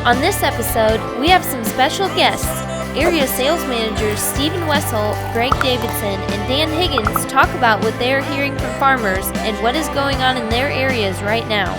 On this episode, we have some special guests. Area Sales Managers Steven Wessel, Greg Davidson, and Dan Higgins talk about what they are hearing from farmers and what is going on in their areas right now.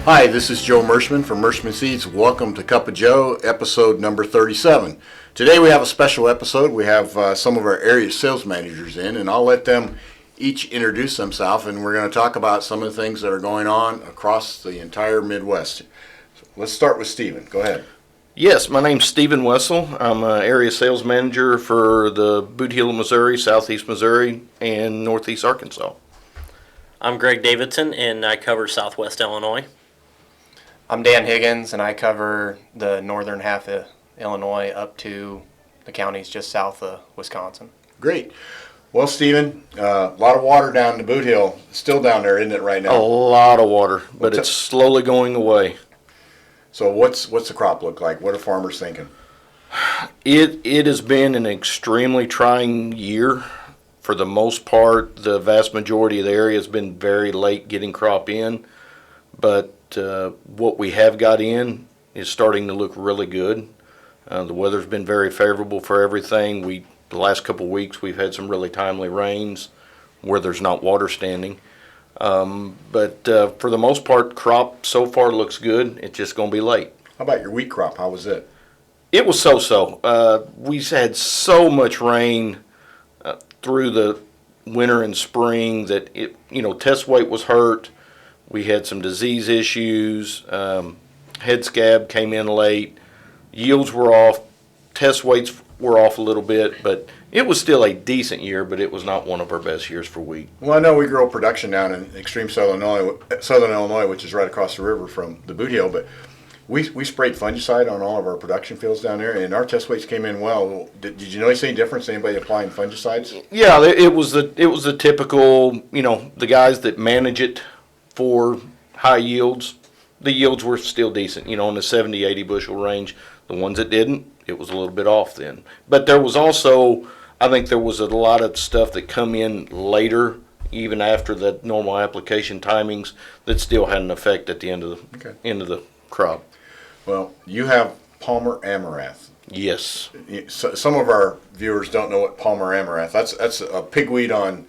Hi, this is Joe Mershman from Mershman Seeds. Welcome to Cup of Joe, episode number 37. Today we have a special episode. We have some of our area sales managers in, and I'll let them each introduce themselves, and we're going to talk about some of the things that are going on across the entire Midwest. So let's start with Steven. Go ahead. Yes, my name's Steven Wessel. I'm an area sales manager for the Boot Heel of Missouri, Southeast Missouri, and Northeast Arkansas. I'm Greg Davidson, and I cover Southwest Illinois. I'm Dan Higgins, and I cover the northern half of Illinois up to the counties just south of Wisconsin. Great. Well, Steven, a lot of water down the Boot Heel. Still down there, isn't it, right now? A lot of water, but it's slowly going away. So what's the crop look like? What are farmers thinking? It has been an extremely trying year. For the most part, the vast majority of the area has been very late getting crop in, but what we have got in is starting to look really good. The weather's been very favorable for everything. The last couple of weeks we've had some really timely rains where there's not water standing. But for the most part, crop so far looks good. It's just going to be late. How about your wheat crop? How was it? It was so-so. We had so much rain through the winter and spring that test weight was hurt. We had some disease issues. Head scab came in late. Yields were off. Test weights were off a little bit, but it was still a decent year, but it was not one of our best years for wheat. Well, I know we grow production down in extreme southern Illinois, which is right across the river from the Boot Heel, but we sprayed fungicide on all of our production fields down there, and our test weights came in well. Did you notice any difference? Anybody applying fungicides? Yeah, it was the typical, the guys that manage it for high yields. The yields were still decent, in the 70, 80 bushel range. The ones that didn't, it was a little bit off then. But there was also, I think there was a lot of stuff that come in later, even after the normal application timings, that still had an effect at the end of the crop. Well, you have Palmer Amaranth. Yes. So, some of our viewers don't know what Palmer Amaranth. That's a pigweed on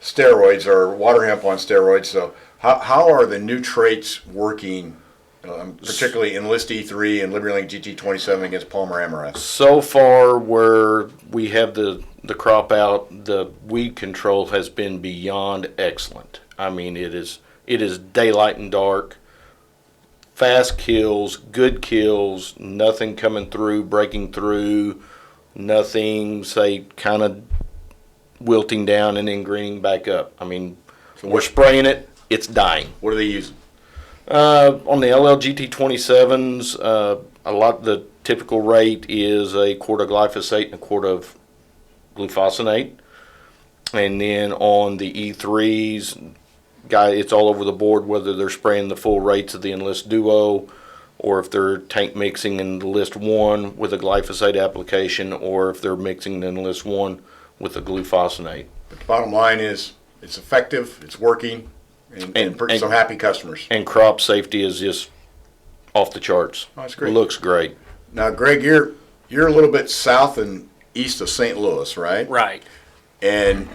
steroids or water hemp on steroids. So how are the new traits working? Particularly Enlist E3 and LibertyLink GT27 against Palmer Amaranth. So far, where we have the crop out, the weed control has been beyond excellent. I mean, it is daylight and dark, fast kills, good kills, nothing coming through, breaking through, nothing, say, kind of wilting down and then greening back up. I mean, so we're spraying it, it's dying. What are they using? On the LLGT27s, the typical rate is a quart of glyphosate and a quart of glufosinate. And then on the E3s, it's all over the board whether they're spraying the full rates of the Enlist Duo or if they're tank mixing in the Enlist 1 with a glyphosate application or if they're mixing the Enlist 1 with a glufosinate. But the bottom line is it's effective, it's working. And some happy customers. And crop safety is just off the charts. Oh, that's great. It looks great. Now, Greg, you're a little bit south and east of St. Louis, right? Right. And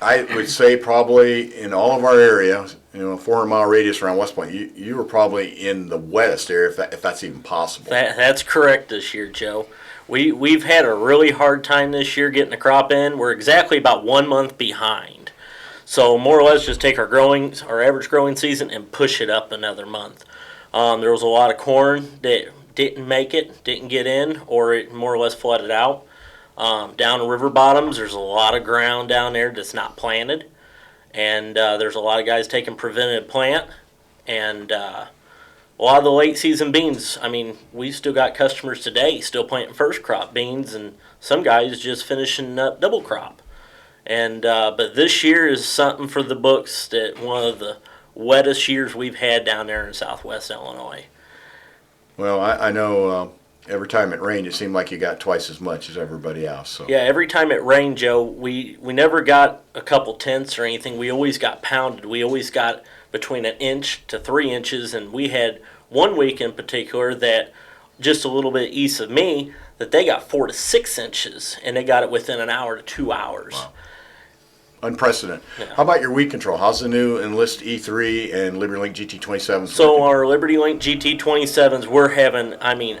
I would say probably in all of our area, a 400-mile radius around West Point, you were probably in the wettest area, if that's even possible. That's correct this year, Joe. We've had a really hard time this year getting the crop in. We're exactly about 1 month behind. So more or less just take our average growing season and push it up another month. There was a lot of corn that didn't make it, didn't get in, or it more or less flooded out. Down the river bottoms, there's a lot of ground down there that's not planted. And there's a lot of guys taking preventative plant. And a lot of the late season beans, I mean, we still got customers today still planting first crop beans, and some guys just finishing up double crop. And but this year is something for the books, that one of the wettest years we've had down there in Southwest Illinois. Well, I know every time it rained, it seemed like you got twice as much as everybody else. So. Yeah, every time it rained, Joe, we never got a couple tenths or anything. We always got pounded. We always got between 1 inch to 3 inches, and we had one week in particular that just a little bit east of me that they got 4 to 6 inches, and they got it within an hour to 2 hours. Wow. Unprecedented. Yeah. How about your weed control? How's the new Enlist E3 and LibertyLink GT27s? So working? our LibertyLink GT27s, we're having,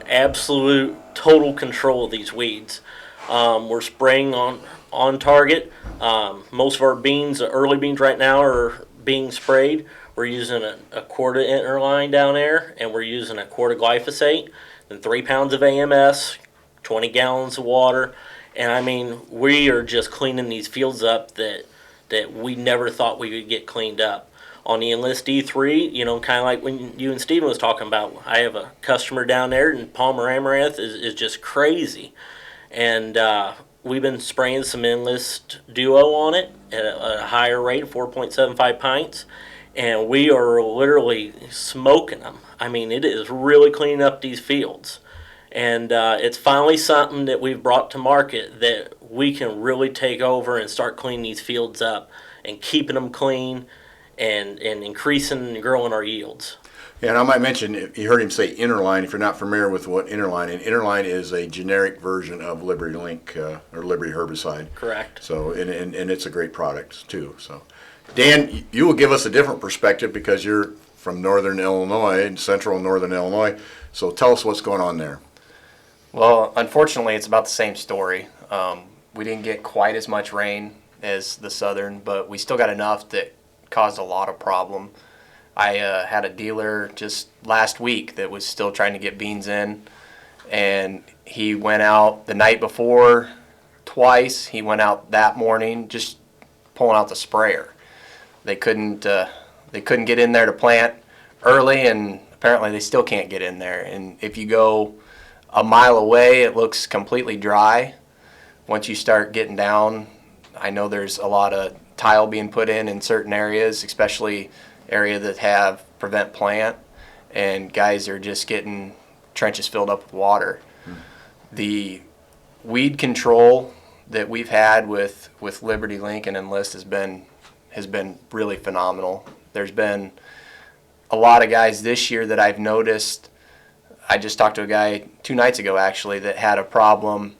absolute total control of these weeds. We're spraying on target. Most of our beans, early beans right now, are being sprayed. We're using a quart of interline down there, and we're using a quart of glyphosate, and 3 pounds of AMS, 20 gallons of water. And we are just cleaning these fields up that we never thought we would get cleaned up. On the Enlist E3, kind of like when you and Steven was talking about, I have a customer down there, and Palmer Amaranth is just crazy. And we've been spraying some Enlist Duo on it at a higher rate, 4.75 pints, and we are literally smoking them. It is really cleaning up these fields. And it's finally something that we've brought to market that we can really take over and start cleaning these fields up and keeping them clean and increasing and growing our yields. Yeah, and I might mention, you heard him say Interline. If you're not familiar with what Interline is, Interline is a generic version of LibertyLink or Liberty herbicide. Correct. So, and it's a great product too. So, Dan, you will give us a different perspective because you're from northern Illinois and central and northern Illinois. So tell us what's going on there. Well, unfortunately, it's about the same story. We didn't get quite as much rain as the southern, but we still got enough that caused a lot of problem. I had a dealer just last week that was still trying to get beans in, and he went out the night before twice. He went out that morning just pulling out the sprayer. They couldn't get in there to plant early, and apparently they still can't get in there. And if you go a mile away, it looks completely dry. Once you start getting down, I know there's a lot of tile being put in certain areas, especially area that have prevent plant, and guys are just getting trenches filled up with water. The weed control that we've had with LibertyLink and Enlist has been really phenomenal. There's been a lot of guys this year that I've noticed. I just talked to a guy 2 nights ago actually that had a problem,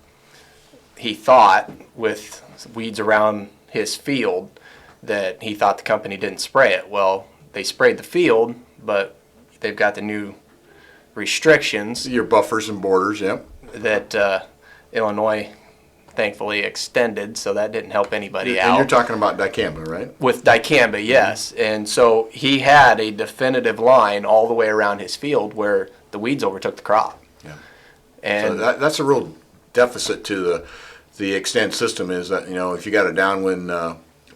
he thought, with weeds around his field, that he thought the company didn't spray it. Well, they sprayed the field, but they've got the new restrictions. Your buffers and borders, yep. That Illinois thankfully extended, so that didn't help anybody out. And you're talking about dicamba, right? With dicamba, yes. And so he had a definitive line all the way around his field where the weeds overtook the crop. Yeah. And so that's a real deficit to the Extend system, is that, if you got a downwind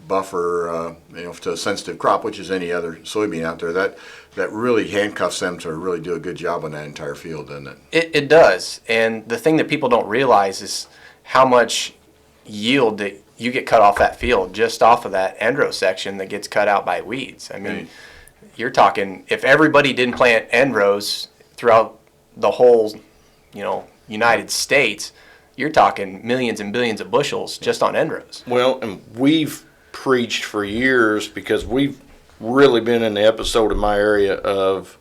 buffer, to a sensitive crop, which is any other soybean out there, that really handcuffs them to really do a good job on that entire field, doesn't it? It does. And the thing that people don't realize is how much yield that you get cut off that field just off of that end-row section that gets cut out by weeds. You're talking, if everybody didn't plant end-rows throughout the whole, United States, you're talking millions and billions of bushels just on end-rows. Well, and we've preached for years, because we've really been in the episode in my area of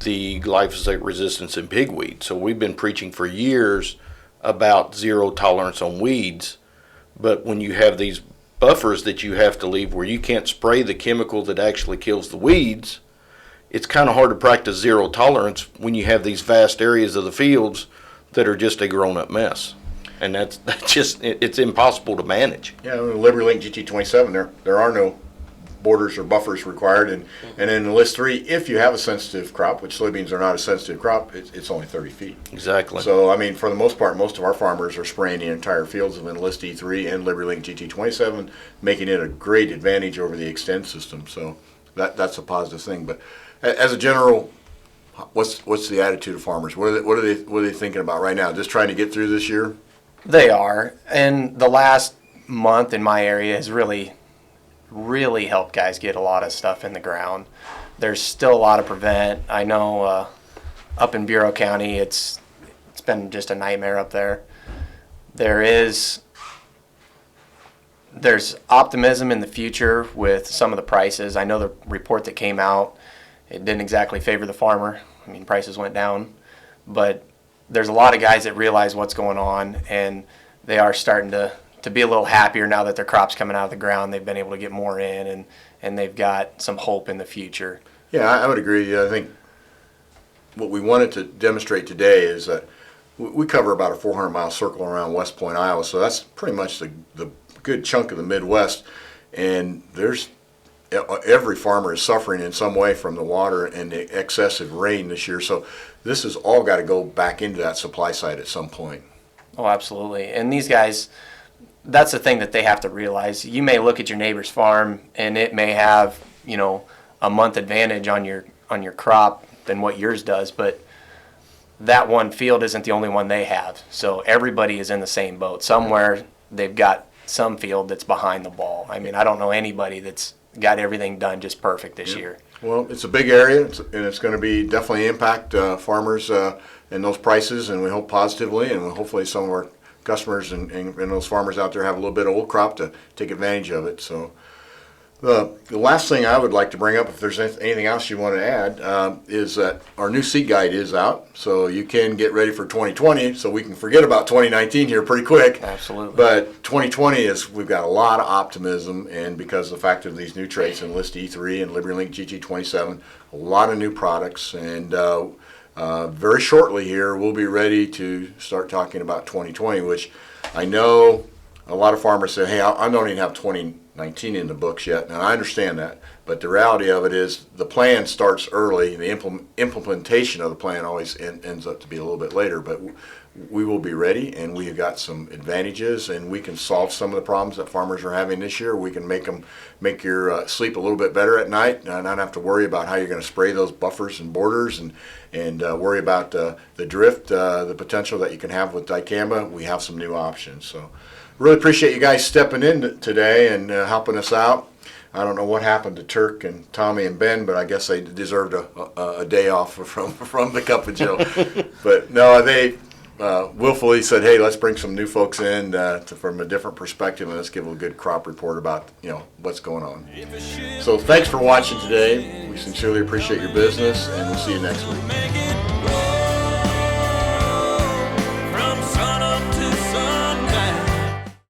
the glyphosate resistance in pigweed. So we've been preaching for years about zero tolerance on weeds. But when you have these buffers that you have to leave where you can't spray the chemical that actually kills the weeds, it's kind of hard to practice zero tolerance when you have these vast areas of the fields that are just a grown-up mess. And that's just, it's impossible to manage. Yeah, LibertyLink GT27, there are no borders or buffers required, and in the List 3, if you have a sensitive crop, which soybeans are not a sensitive crop, it's only 30 feet. Exactly. So, for the most part, most of our farmers are spraying the entire fields of Enlist E3 and LibertyLink GT27, making it a great advantage over the Extend system. So that's a positive thing. But as a general, what's the attitude of farmers? What are they thinking about right now? Just trying to get through this year? They are, and the last month in my area has really helped guys get a lot of stuff in the ground. There's still a lot of prevent. I know up in Bureau County, it's been just a nightmare up there. There's optimism in the future with some of the prices. I know the report that came out, it didn't exactly favor the farmer. I mean, prices went down, but there's a lot of guys that realize what's going on, and they are starting to be a little happier now that their crop's coming out of the ground. They've been able to get more in, and they've got some hope in the future. Yeah, I would agree. I think what we wanted to demonstrate today is that we cover about a 400-mile circle around West Point, Iowa, so that's pretty much the good chunk of the Midwest, and every farmer is suffering in some way from the water and the excessive rain this year, so this has all got to go back into that supply side at some point. Oh, absolutely. And these guys, that's the thing that they have to realize. You may look at your neighbor's farm, and it may have, a month advantage on your crop than what yours does, but that one field isn't the only one they have. So everybody is in the same boat. Somewhere they've got some field that's behind the ball. I mean, I don't know anybody that's got everything done just perfect this year. Well, it's a big area, and it's going to be definitely impact farmers and those prices, and we hope positively, and hopefully some of our customers and those farmers out there have a little bit of old crop to take advantage of it. So the last thing I would like to bring up, if there's anything else you want to add, is that our new seed guide is out, so you can get ready for 2020, so we can forget about 2019 here pretty quick. Absolutely. But 2020 we've got a lot of optimism, and because of the fact of these new traits, Enlist E3 and LibertyLink GG27, a lot of new products, and very shortly here we'll be ready to start talking about 2020, which I know a lot of farmers say, hey, I don't even have 2019 in the books yet, and I understand that, but the reality of it is the plan starts early. The implementation of the plan always ends up to be a little bit later, but we will be ready, and we have got some advantages, and we can solve some of the problems that farmers are having this year. We can make your sleep a little bit better at night, and not have to worry about how you're going to spray those buffers and borders, and worry about the drift, the potential that you can have with dicamba. We have some new options. So really appreciate you guys stepping in today and helping us out. I don't know what happened to Turk and Tommy and Ben, but I guess they deserved a day off from the Cup of Joe. But no, they willfully said, hey, let's bring some new folks in from a different perspective, and let's give a good crop report about what's going on. So thanks for watching today. We sincerely appreciate your business, and we'll see you next week.